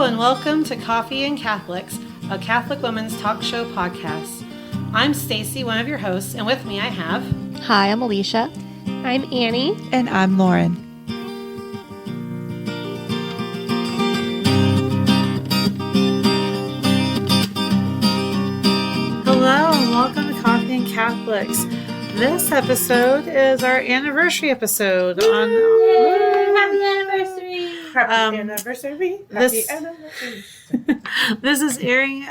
Hello and welcome to Coffee and Catholics, a Catholic women's talk show podcast. I'm Stacy, one of your hosts, and with me I have... Hi, I'm Alisha. I'm Annie. And I'm Lauren. Hello and welcome to Coffee and Catholics. This episode is our anniversary episode. Happy anniversary! Happy anniversary. Happy anniversary. This is airing,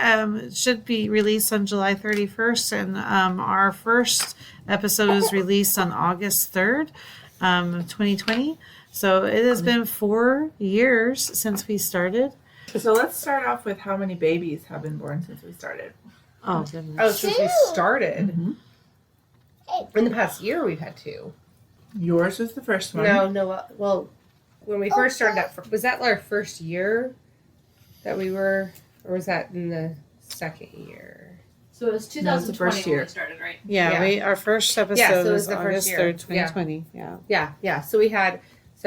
should be released on July 31st, and our first episode is released on August 3rd, 2020. So it has been 4 years since we started. So let's start off with how many babies have been born since we started. Oh, goodness. Oh, since we started. Mm-hmm. In the past year, we've had 2. Yours was the first one. No. Well, when we first started that, was that our first year that we were, or was that in the second year? So it was 2020 That was the first year. when we started, right? Yeah, our first episode so it was was the first August year. 3rd, 2020. Yeah. So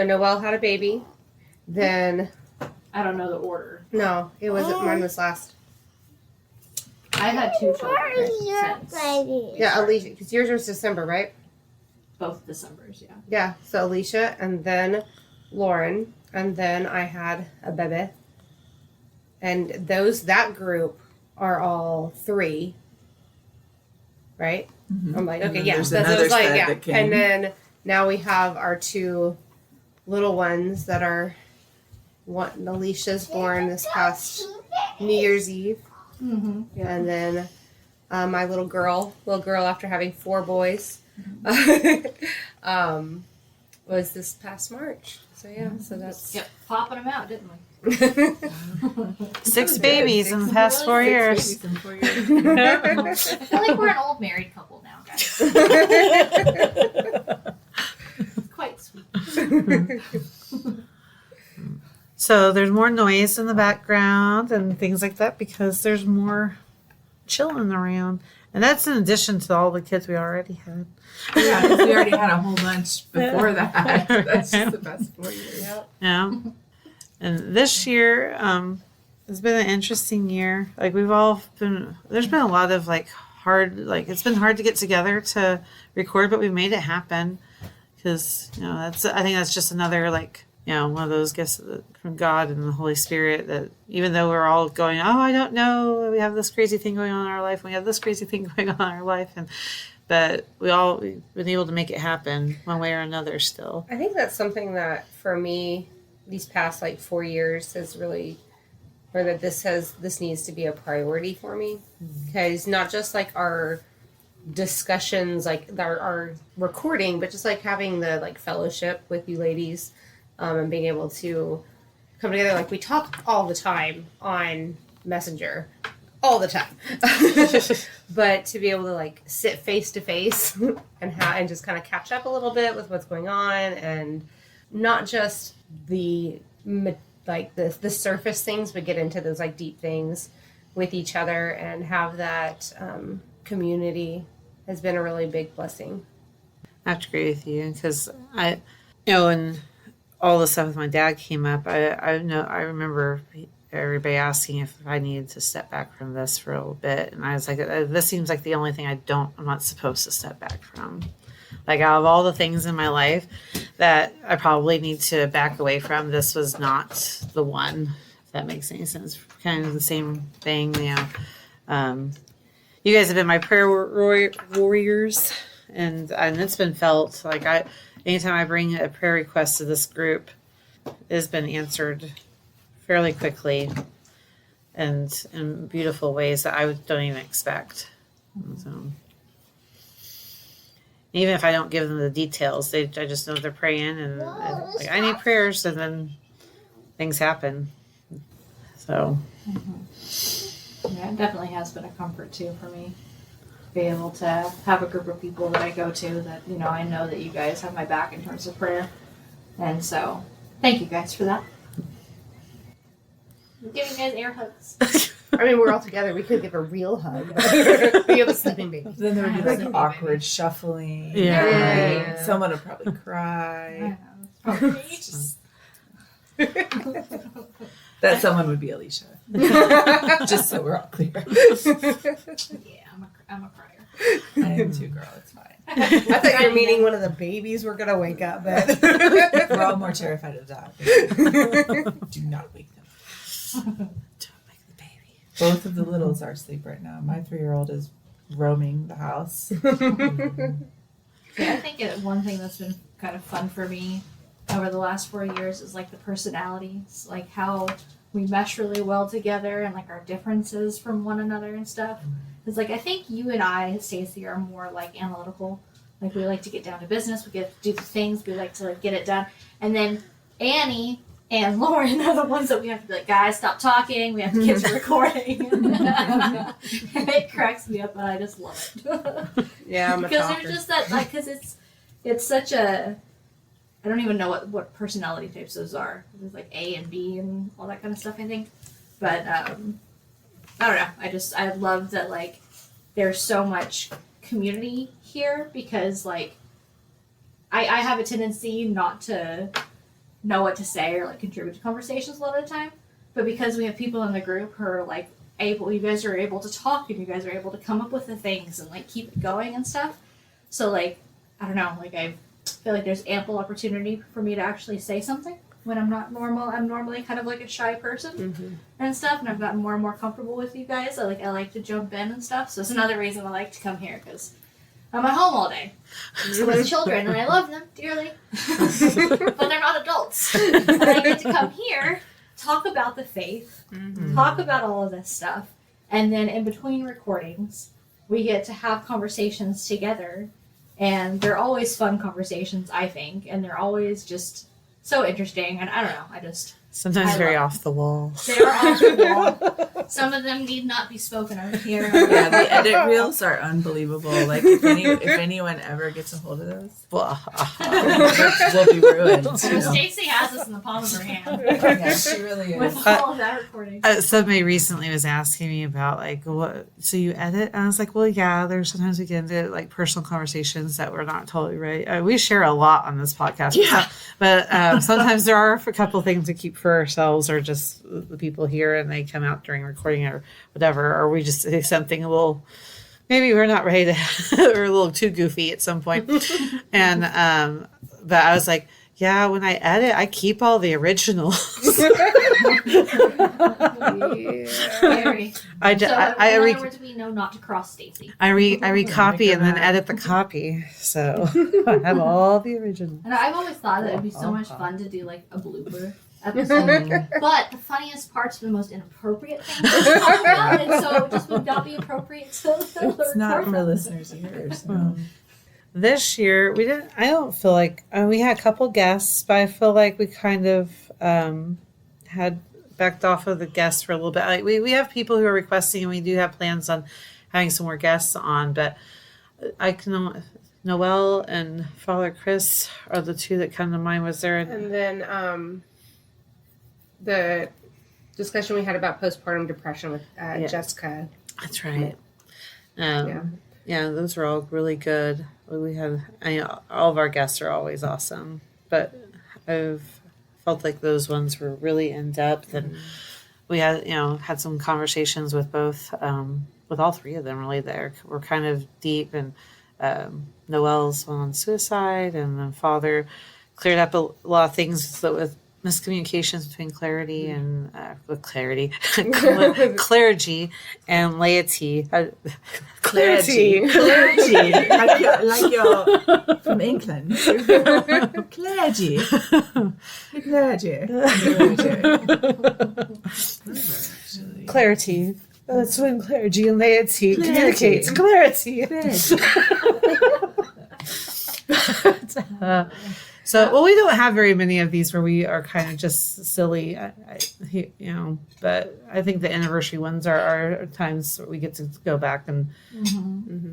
Noelle had a baby. Then, I don't know the order. no, it wasn't, mine was last. I had 2 children since Yeah, Alisha, because yours was December, right? both Decembers, yeah. Yeah, so Alisha, and then Lauren, and then I had a baby. And that group are all 3, right? Mm-hmm. I'm like, And okay, then yeah. there's So it another was like, set yeah. that came. And then now we have our 2 little ones that are, Alicia's born this past New Year's Eve. Mm-hmm. Yeah. And then my little girl after having 4 boys, was this past March. So yeah, so that's Yep, popping them out, didn't we? 6 babies in the past 4 years. I feel like we're an old married couple now, guys. It's quite sweet. So there's more noise in the background and things like that because there's more children around. And that's in addition to all the kids we already had. Yeah, because we already had a whole bunch before that. That's just the best 4 years. Yep. Yeah. And this year has been an interesting year. Like there's been a lot of it's been hard to get together to record, but we made it happen because, I think that's just another one of those gifts from God and the Holy Spirit that even though we're all going, oh, I don't know, we have this crazy thing going on in our life, we have this crazy thing going on in our life, but we've been able to make it happen one way or another still. I think that's something that for me these past 4 years has really, or that this needs to be a priority for me, because not just our discussions, our recording, but just having the fellowship with you ladies, and being able to come together. We talk all the time on Messenger, all the time, but to be able to sit face to face and just kind of catch up a little bit with what's going on, and not just the surface things, but get into those deep things with each other and have that community has been a really big blessing. I have to agree with you because when all the stuff with my dad came up, I remember everybody asking if I needed to step back from this for a little bit, and I was like, this seems like the only thing I'm not supposed to step back from. Out of all the things in my life that I probably need to back away from, this was not the one, if that makes any sense. Kind of the same thing, You guys have been my prayer warriors, and it's been felt. Anytime I bring a prayer request to this group, it has been answered fairly quickly and in beautiful ways that I don't even expect. So, even if I don't give them the details, I just know they're praying and I need prayers, and then things happen. So, Yeah, it definitely has been a comfort too for me. Be able to have a group of people that I go to that, I know that you guys have my back in terms of prayer. And so, thank you guys for that. I'm giving you guys air hugs. I mean, we're all together. We could give a real hug. We have a sleeping baby. Then there would be awkward shuffling. Yeah. Someone would probably cry. It's just That someone would be Alisha. Just so we're all clear. Yeah, I'm a crier. I am too, girl. It's fine. I thought you were meeting one of the babies we're gonna wake up, but We're all more terrified of that. Do not wake them. Don't wake the baby. Both of the littles are asleep right now. My 3-year-old is roaming the house. Yeah, I think one thing that's been kind of fun for me over the last 4 years is like the personalities, like how we mesh really well together and like our differences from one another and stuff. Because like I think you and I, Stacy, are more like analytical. Like we like to get down to business. We get to do the things. We like to like get it done. And then Annie and Lauren are the ones that we have to be like, guys, stop talking. We have to get to recording. And it cracks me up, and I just love it. yeah, I'm a Because talker. they're just that like because it's such a I don't even know what personality types those are. There's like A and B and all that kind of stuff, I think. But I don't know. I love that like there's so much community here because like I have a tendency not to know what to say or like contribute to conversations a lot of the time. But because we have people in the group who are like you guys are able to talk and you guys are able to come up with the things and like keep it going and stuff. So like I don't know, like I feel like there's ample opportunity for me to actually say something when I'm not normal. I'm normally kind of like a shy person and stuff, and I've gotten more and more comfortable with you guys. I like to jump in and stuff, so it's another reason I like to come here because I'm at home all day with children and I love them dearly, but they're not adults. And I get to come here, talk about the faith, talk about all of this stuff, and then in between recordings, we get to have conversations together. And they're always fun conversations, I think, and they're always just so interesting. And I don't know, Sometimes very off the wall. they are off the wall. Some of them need not be spoken of here. Yeah, the edit reels are unbelievable. Like if anyone ever gets a hold of those, Well, we'll be ruined. You know? Stacy has this in the palm of her hand Yeah, she really with is. all of that recording. somebody recently was asking me about like what. So you edit? And I was like, well, yeah. There's sometimes we get into like personal conversations that we're not totally right. We share a lot on this podcast, but sometimes there are a couple things to keep for ourselves, or just the people here, and they come out during recording or whatever, or we just say something a little. Maybe we're not ready to, or a little too goofy at some point, and but I was like. Yeah, when I edit, I keep all the originals. Very. I So, in other words, we know not to cross Stacy. I recopy and then edit the copy. So I have all the originals. And I've always thought that it'd be so much fun to do like a blooper episode. But the funniest parts are the most inappropriate things to talk about, and so it just would not be appropriate to It's not record for them. listeners' ears. No. This year we didn't. I don't feel like we had a couple guests, but I feel like we kind of had backed off of the guests for a little bit. Like we have people who are requesting, and we do have plans on having some more guests on. But I can. Noelle and Father Chris are the two that come to mind. Was there? And then the discussion we had about postpartum depression with Jessica. That's right. Yeah, those were all really good. We had, all of our guests are always awesome, but I've felt like those ones were really in depth, and we had, had some conversations with both, with all three of them really. There were kind of deep, and Noelle's one on suicide, and then Father cleared up a lot of things with miscommunications between clergy and clergy and laity. Clergy, like you're from England. Clergy. Clarity. That's when clergy and laity communicates. Clarity. So, we don't have very many of these where we are kind of just silly, but I think the anniversary ones are times where we get to go back and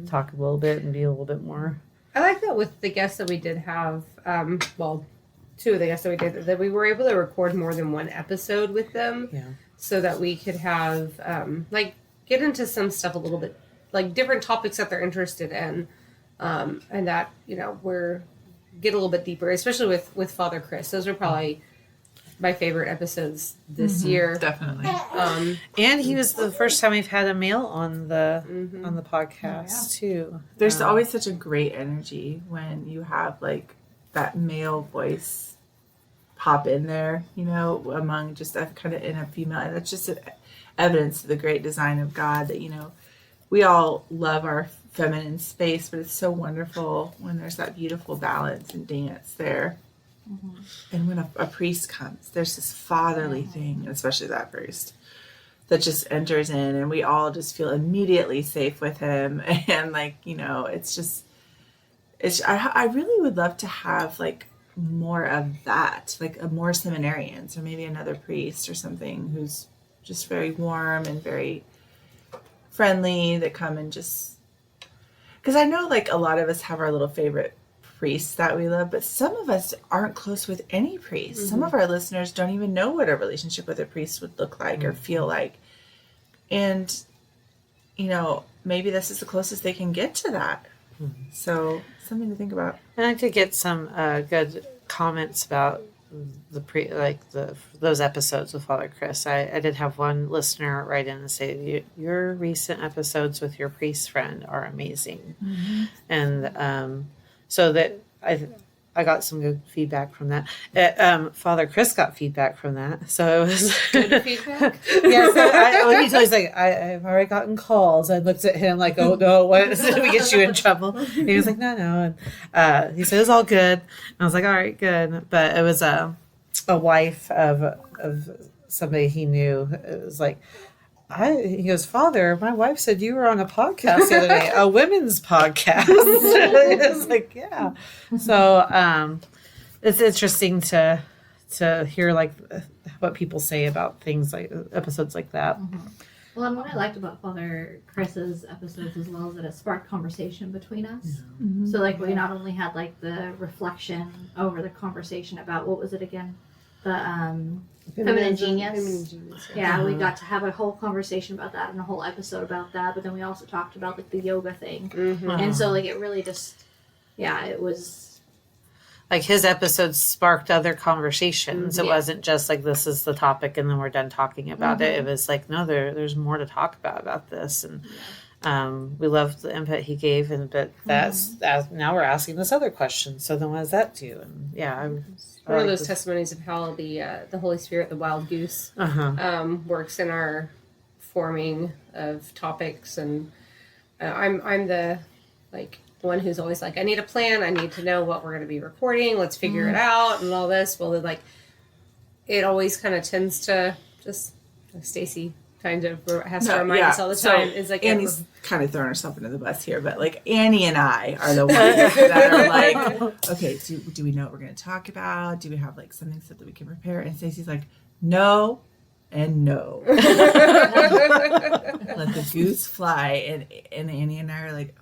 talk a little bit and be a little bit more. I like that with the guests that we did have, two of the guests that we did, that we were able to record more than one episode with them. Yeah. So that we could have, get into some stuff a little bit, like different topics that they're interested in. And that, we're get a little bit deeper, especially with Father Chris. Those are probably my favorite episodes this year. Definitely. And he was the first time we've had a male on the podcast too. There's always such a great energy when you have like that male voice pop in there, you know, among just a kind of in a female. And that's just evidence of the great design of God that, you know, we all love our feminine space, but it's so wonderful when there's that beautiful balance and dance there. And when a priest comes, there's this fatherly thing, especially that priest, that just enters in, and we all just feel immediately safe with him. And like, you know, I really would love to have like more of that, like more seminarians or maybe another priest or something who's just very warm and very friendly, that come and just, because I know like a lot of us have our little favorite priests that we love, but some of us aren't close with any priest. Some of our listeners don't even know what a relationship with a priest would look like or feel like. And, you know, maybe this is the closest they can get to that. So something to think about. And I did get some good comments about those episodes with Father Chris. I did have one listener write in and say, your recent episodes with your priest friend are amazing. And so that I got some good feedback from that. Father Chris got feedback from that, so it was Good feedback. Yeah. So he told me, I've already gotten calls. I looked at him like, oh no, what did we get you in trouble? And he was like, no. And he said it's all good. And I was like, all right, good. But it was a wife of somebody he knew. It was like, he goes, Father, my wife said you were on a podcast the other day, a women's podcast. It's like, yeah. So it's interesting to hear like what people say about things like episodes like that. Well, and what I liked about Father Chris's episodes as well is that it sparked conversation between us. So like we not only had like the reflection over the conversation about, what was it again? The Feminine Genius. Yeah, we got to have a whole conversation about that and a whole episode about that. But then we also talked about like the yoga thing. And so like it really just, it was. Like his episodes sparked other conversations. It wasn't just like, this is the topic and then we're done talking about it. It was like, no, there's more to talk about this. And we loved the input he gave. But now we're asking this other question. So then what does that do? And one of those testimonies of how the Holy Spirit, the wild goose, works in our forming of topics. And I'm the one who's always like, I need a plan. I need to know what we're going to be recording. Let's figure it out and all this. Well, like it always kind of tends to just Stacy kind of has to remind us all the time. Is like Annie's kind of throwing herself into the bus here, but like Annie and I are the ones that are like, okay, do we know what we're going to talk about? Do we have like something so that we can prepare? And Stacy's like, no and no. Let the goose fly. And Annie and I are like,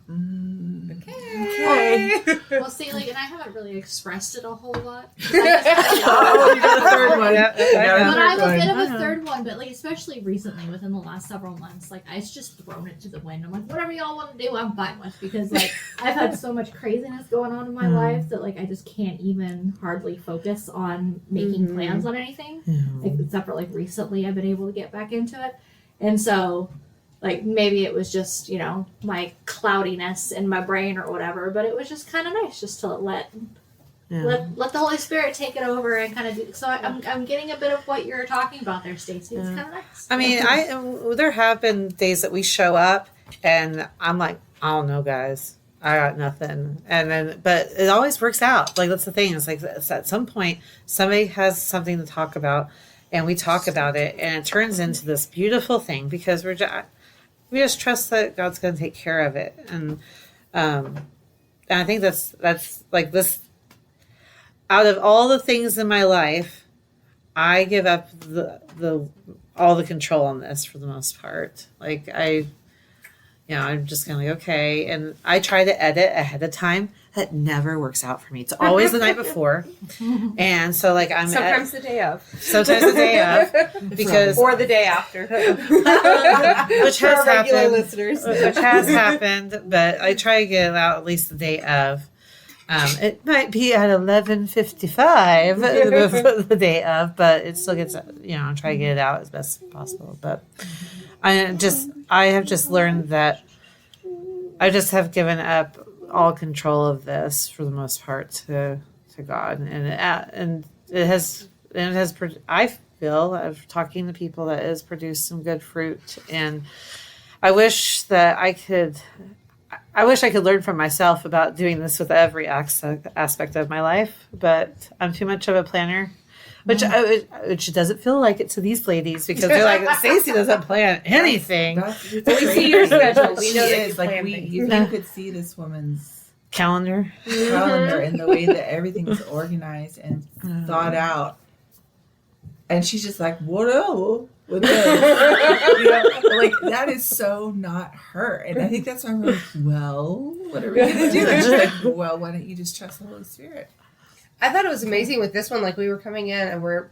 okay. Well, see, like, and I haven't really expressed it a whole lot. You got a third one. But I'm a bit of a third one, but like especially recently within the last several months, like I've just thrown it to the wind. I'm like, whatever y'all want to do, I'm fine with, because like I've had so much craziness going on in my life that like I just can't even hardly focus on making plans on anything. Except for like recently I've been able to get back into it. And so like maybe it was just, you know, my cloudiness in my brain or whatever, but it was just kind of nice just to let the Holy Spirit take it over and kind of do. So I'm getting a bit of what you're talking about there, Stacy. It's kind of nice. I mean, there have been days that we show up and I'm like, I don't know, guys, I got nothing. And then, but it always works out. Like that's the thing. It's like at some point somebody has something to talk about and we talk about it and it turns into this beautiful thing because we just trust that God's going to take care of it. And I think that's like this, out of all the things in my life, I give up all the control on this for the most part. Like I'm just kind of like, okay. And I try to edit ahead of time. That never works out for me. It's always the night before. And so like sometimes the day of. Sometimes the day of. Because or the day after. Which has happened. Listeners. Which has happened, but I try to get it out at least the day of. It might be at 11:55 the day of, but it still gets, try to get it out as best as possible. But I have just learned that I just have given up all control of this for the most part to God, and it has I feel of talking to people that has produced some good fruit, and I wish I could learn from myself about doing this with every aspect of my life, but I'm too much of a planner, which doesn't feel like it to these ladies because they're like, Stacy doesn't plan anything. We see your schedule. We know that you like plan you things. could see this woman's Calendar. and the way that everything is organized and thought out. And she's just like, whatever with this. Like that is so not her. And I think that's why we're like, well, what are we gonna do? And she's like, well, why don't you just trust the Holy Spirit? I thought it was amazing with this one. Like we were coming in and we're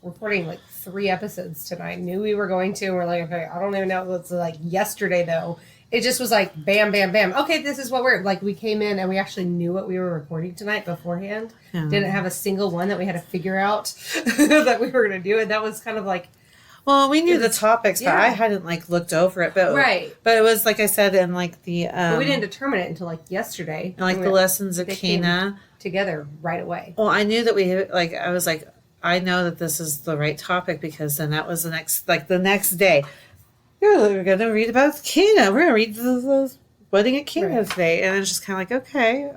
recording like 3 episodes tonight. Knew we were going to. And we're like, okay, I don't even know. It was like yesterday though. It just was like bam, bam, bam. Okay, this is what we're like. We came in and we actually knew what we were recording tonight beforehand. Yeah. Didn't have a single one that we had to figure out that we were going to do. And that was kind of like, well, we knew the topics, but I hadn't like looked over it. But right. But it was like I said, in like the but we didn't determine it until like yesterday. and like the lessons of Cana together right away. Well, I knew that I was like, I know that this is the right topic because then that was the next day. We're going to read about Cana. We're going to read the wedding at Cana today. And it's just kind of like, okay.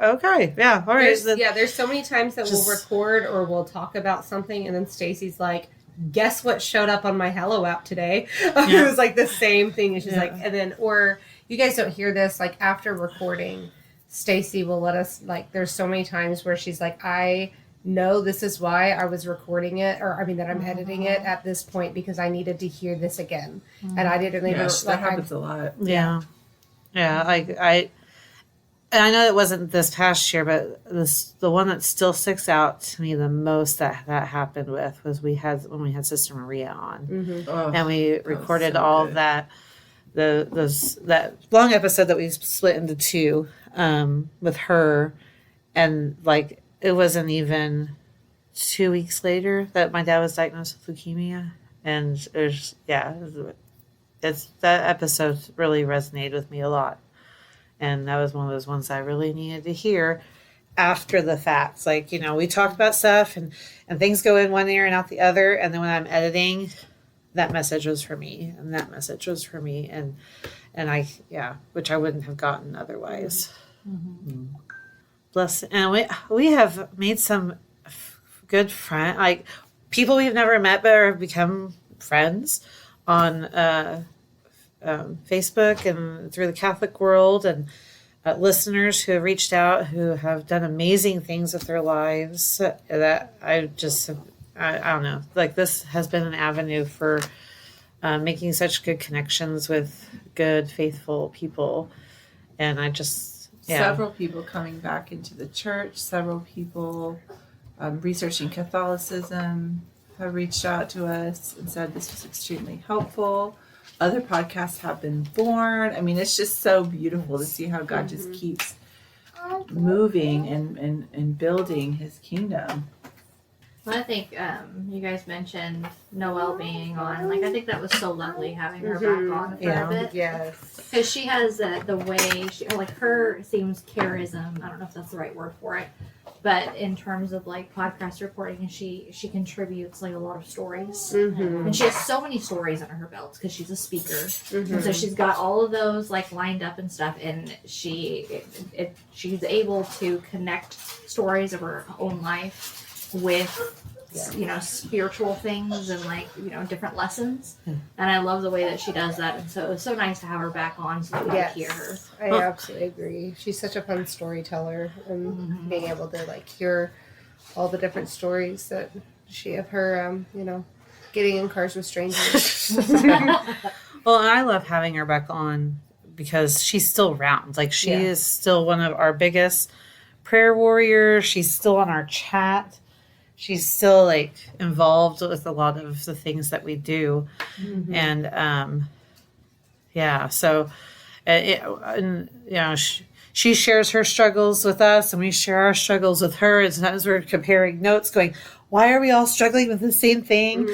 Yeah, all right. There's so many times that we'll record or we'll talk about something and then Stacy's like, guess what showed up on my Hello app today? It was like the same thing. And she's like, and then, or you guys don't hear this, like after recording, Stacy will let us, like, there's so many times where she's like, I know this is why I was recording it, or I mean that I'm editing it at this point because I needed to hear this again, and I didn't even. That happens a lot. Yeah. Like I know it wasn't this past year, but the one that still sticks out to me the most that happened with was when we had Sister Maria on, and we recorded all of that. That long episode that we split into 2 with her, and like. It wasn't even 2 weeks later that my dad was diagnosed with leukemia. And that episode really resonated with me a lot. And that was one of those ones I really needed to hear after the fact. Like, we talked about stuff and things go in one ear and out the other. And then when I'm editing, that message was for me and that message was for me. And which I wouldn't have gotten otherwise. Mm-hmm. Bless, and we have made some good friends, like people we've never met but have become friends on Facebook and through the Catholic world, and listeners who have reached out who have done amazing things with their lives. That I don't know, like this has been an avenue for making such good connections with good, faithful people, and I just. Yeah. Several people coming back into the church, several people researching Catholicism have reached out to us and said this was extremely helpful. Other podcasts have been born. I mean, it's just so beautiful to see how God just keeps moving and building his kingdom. Well, I think you guys mentioned Noelle being on. Like, I think that was so lovely having her back on for a bit. Yes. Because she has the way, her seems charism. I don't know if that's the right word for it. But in terms of, like, podcast reporting, she contributes, like, a lot of stories. Mm-hmm. And she has so many stories under her belt because she's a speaker. Mm-hmm. And so she's got all of those, like, lined up and stuff. And she's able to connect stories of her own life with spiritual things and like different lessons, and I love the way that she does that, and so it was so nice to have her back on so that we could hear her. I absolutely agree. She's such a fun storyteller, and being able to like hear all the different stories that she of her getting in cars with strangers. Well, and I love having her back on because she's still around. Like she is still one of our biggest prayer warriors. She's still on our chat. She's still like involved with a lot of the things that we do. Mm-hmm. And, so, she shares her struggles with us and we share our struggles with her. And sometimes we're comparing notes going, why are we all struggling with the same thing?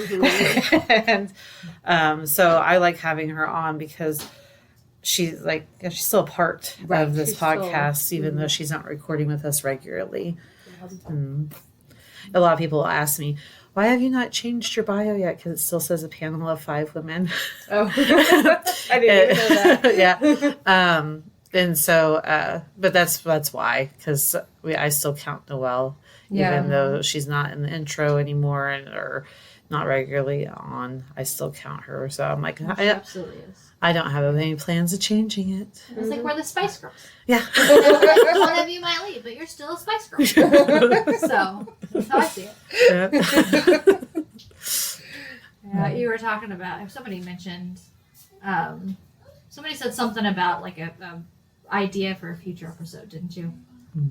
And so I like having her on because she's still a part of this podcast, even though she's not recording with us regularly. A lot of people ask me, why have you not changed your bio yet? Because it still says a panel of 5 women. Oh, I didn't even know that. Yeah. And so, but that's why, because I still count Noelle, even though she's not in the intro anymore or not regularly on. I still count her. So I'm like, She absolutely is. I don't have any plans of changing it. It's like we're the Spice Girls. Yeah. One of you might leave, but you're still a Spice Girl. So that's how I see it. Yeah. You were talking about, somebody mentioned, somebody said something about like a idea for a future episode, didn't you?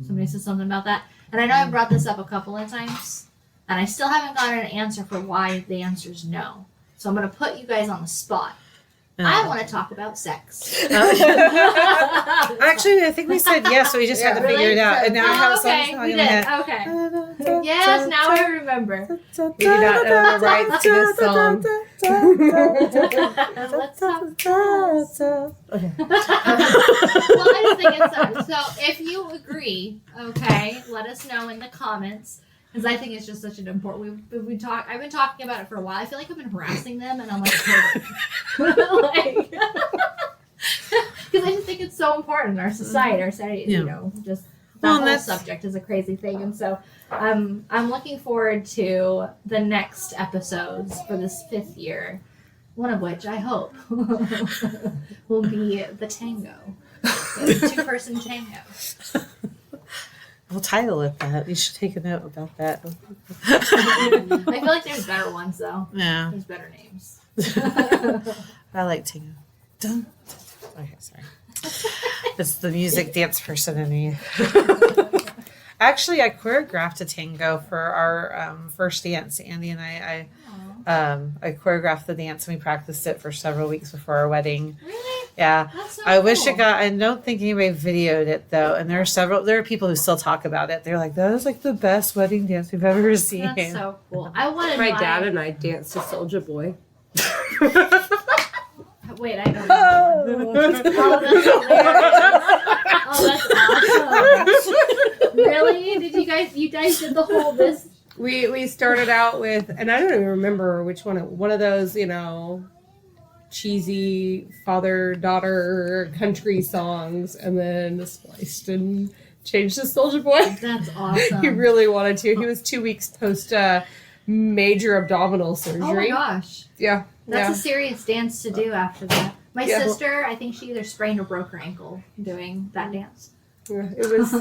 Somebody said something about that. And I know I brought this up a couple of times, and I still haven't gotten an answer for why the answer is no. So I'm going to put you guys on the spot. I want to talk about sex. Actually, I think we said yes, so we just had to figure it out. And now I have a song we in my did. head. Okay. Yes, now I remember. We do not know the rights to this song. Let's talk. Okay. Well, I just think it's so. If you agree, okay, let us know in the comments. Because I think it's just such an important. I've been talking about it for a while. I feel like I've been harassing them, and I'm like, because I just think it's so important in our society. Yeah. You know, just that whole subject is a crazy thing, and so I'm looking forward to the next episodes for this 5th year. One of which I hope will be the tango, the 2-person tango. We'll title it that. You should take a note about that. I feel like there's better ones though. Yeah. There's better names. I like Tango. Dun. Okay, sorry. It's the music dance person in me. Actually, I choreographed a tango for our first dance. Andy and I choreographed the dance and we practiced it for several weeks before our wedding. Really? Yeah. That's so I wish cool. it got, I don't think anybody videoed it though. And there are people who still talk about it. They're like, that was like the best wedding dance we've ever seen. That's so cool. I wanted My dad and I danced to Soulja Boy. Wait, I don't know. Oh, that's hilarious. Oh, that's awesome. Really? You guys did the whole this? We started out with, and I don't even remember which one of those, cheesy father-daughter country songs, and then spliced and changed to Soulja Boy. That's awesome. He really wanted to. He was 2 weeks post major abdominal surgery. Oh my gosh. Yeah. That's a serious dance to do after that. My Yeah. sister, I think she either sprained or broke her ankle doing that dance. Yeah, it was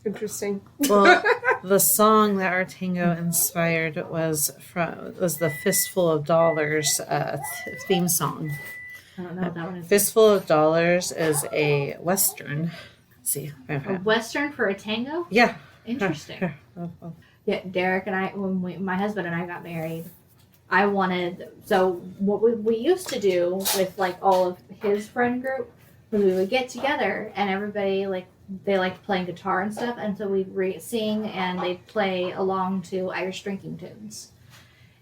interesting. Well, the song that our tango inspired was the Fistful of Dollars theme song. I don't know what that one is. Fistful of Dollars is a Western. Let's see. A Western for a tango? Yeah. Interesting. Here. Oh. Yeah, Derek and I, my husband and I got married, what we used to do with like all of his friend group was we would get together and everybody they liked playing guitar and stuff, and so we'd sing and they'd play along to Irish drinking tunes.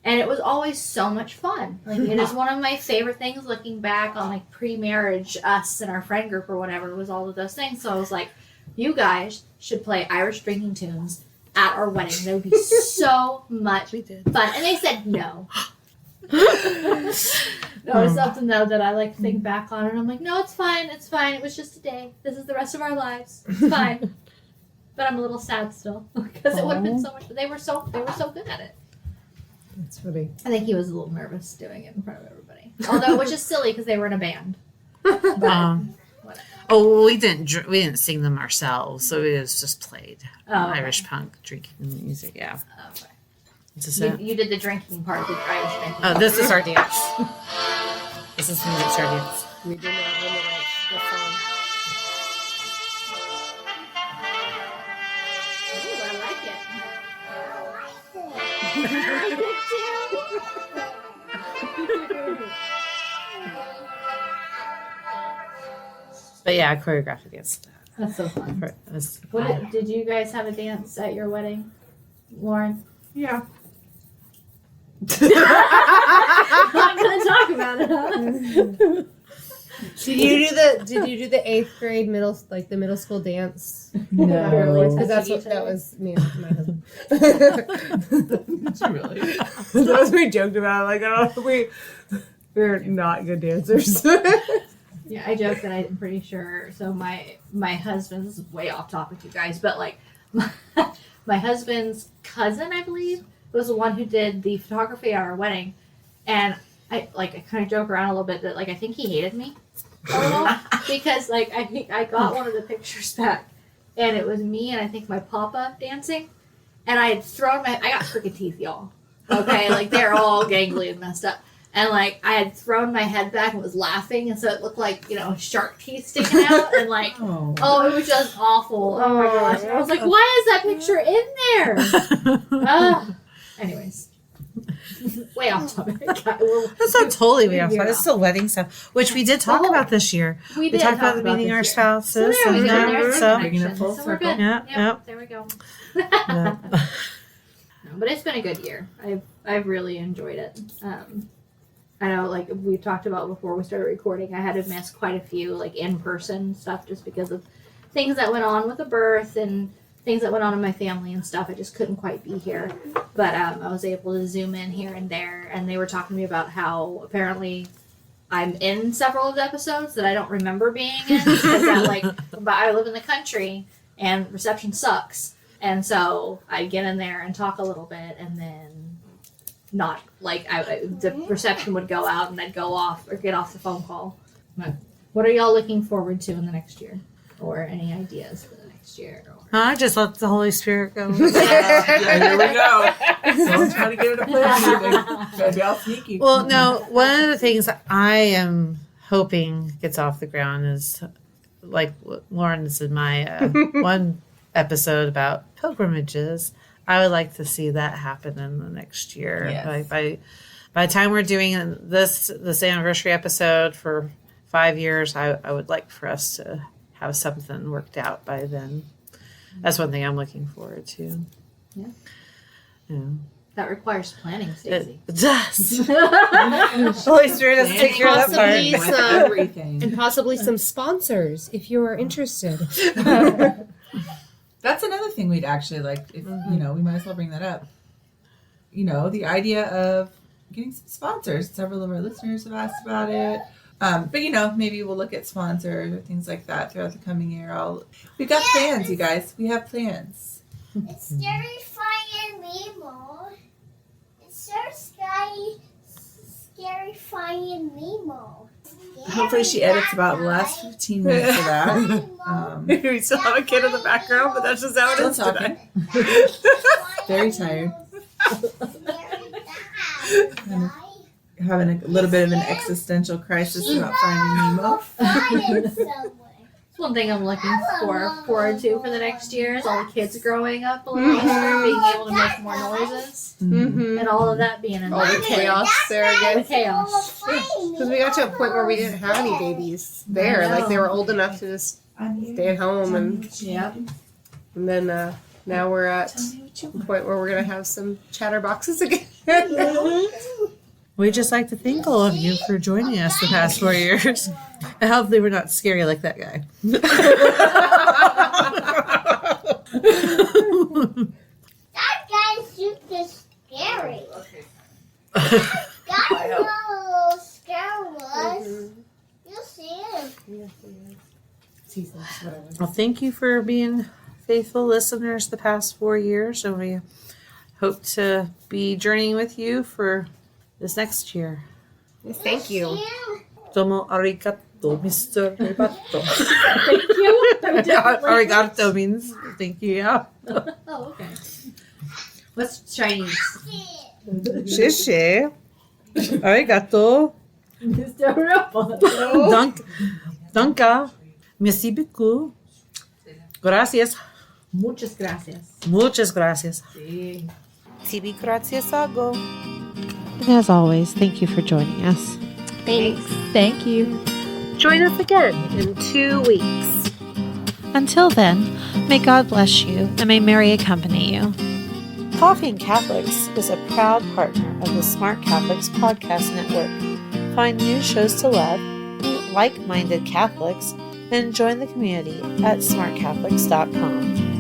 And it was always so much fun. Like, it is one of my favorite things looking back on like pre-marriage, us and our friend group or whatever, was all of those things. So I was like, you guys should play Irish drinking tunes at our wedding. That would be so much fun. And they said no. That was something though that I think back on, and I'm like, no, it's fine. It was just a day. This is the rest of our lives. It's fine. But I'm a little sad still because it would have been so much. They were so good at it. That's funny. I think he was a little nervous doing it in front of everybody. Although, which is silly because they were in a band. But whatever. We didn't sing them ourselves, so it was just played Irish punk drinking music. Yeah. Okay. Is this it? You did the drinking part of the Irish drinking. Oh, this is our dance. This is our dance. We did not have the song. Ooh, I like it. But yeah, I choreographed against that. That's so fun. It's- Did you guys have a dance at your wedding, Lauren? Yeah. Not gonna talk about it, huh? Did you do the 8th grade the middle school dance? No. Because that was me and my husband. Did you really? That was we joked about. Like, we're not good dancers. Yeah, I joke that I'm pretty sure. So my husband's way off topic, you guys, but like my husband's cousin, I believe, was the one who did the photography at our wedding, and I kind of joke around a little bit that like I think he hated me a little because like I got one of the pictures back, and it was me and I think my papa dancing, and I had thrown I got crooked teeth, y'all. Okay, like they're all gangly and messed up. And, like, I had thrown my head back and was laughing, and so it looked like, shark teeth sticking out, and, like, it was just awful. Oh, my gosh. I was like, why is that picture in there? Anyways. Way off topic. That's not totally way off topic. It's still wedding stuff, which we did talk about this year. We We talked about meeting our spouses. So there we go. and There's so, the connection. full So we're circle. good. Yeah. There we go. Yeah. No, but it's been a good year. I've really enjoyed it. I know, like we talked about before we started recording, I had to miss quite a few like in-person stuff just because of things that went on with the birth and things that went on in my family and stuff. I just couldn't quite be here, but I was able to zoom in here and there, and they were talking to me about how apparently I'm in several of the episodes that I don't remember being in because but I live in the country and reception sucks. And so I'd get in there and talk a little bit, and then not like the reception would go out, and I'd go off or get off the phone call. What are y'all looking forward to in the next year, or any ideas for the next year? I just let the Holy Spirit go. Yeah, here we go. Don't try to get it a plan. Try to be all sneaky. Well, no, one of the things that I am hoping gets off the ground is, like Lauren said, my one episode about pilgrimages. I would like to see that happen in the next year. Yes. Like by the time we're doing this anniversary episode for 5 years, I would like for us to have something worked out by then. That's one thing I'm looking forward to. Yeah. Yeah. That requires planning, Stacy. It does. Holy Spirit doesn't take care of that part. Possibly With some- everything. And possibly some sponsors if you are interested. That's another thing we'd actually like. If we might as well bring that up. The idea of getting some sponsors. Several of our listeners have asked about it. But maybe we'll look at sponsors or things like that throughout the coming year. We've got plans, you guys. We have plans. It's scary finding Nemo. It's so scary finding Nemo. Hopefully she edits about the last 15 minutes of that. We still have a kid in the background, but that's just how it Still is today. talking. Very tired. Having a little bit of an existential crisis about finding Nemo. That's one thing I'm looking forward to for the next year is all the kids growing up a little older, being able to make more noises, Mm-hmm. and all of that being in All the chaos there the again. chaos. Because we got to a point where we didn't have any babies there. I know. Like they were old enough to just stay at home, and Yep. then now we're at the point where we're gonna have some chatterboxes again. We'd just like to thank all of you for joining us the past 4 years. And hopefully we're not scary like that guy. That guy's super scary. Guys know how scary was. You see him. Well, thank you for being faithful listeners the past 4 years. And we hope to be journeying with you for this next year. Yes, thank you. Domo arigato, Mr. Ribato. Thank you. Arigato means thank you, yeah. Oh, okay. What's Chinese? Shishi. Arigato. Danka. Merci beaucoup. Gracias. Muchas gracias. Muchas gracias. Tibi gracias ago. And as always, thank you for joining us. Thanks. Thank you. Join us again in 2 weeks. Until then, may God bless you and may Mary accompany you. Coffee and Catholics is a proud partner of the Smart Catholics Podcast Network. Find new shows to love, meet like-minded Catholics, and join the community at smartcatholics.com.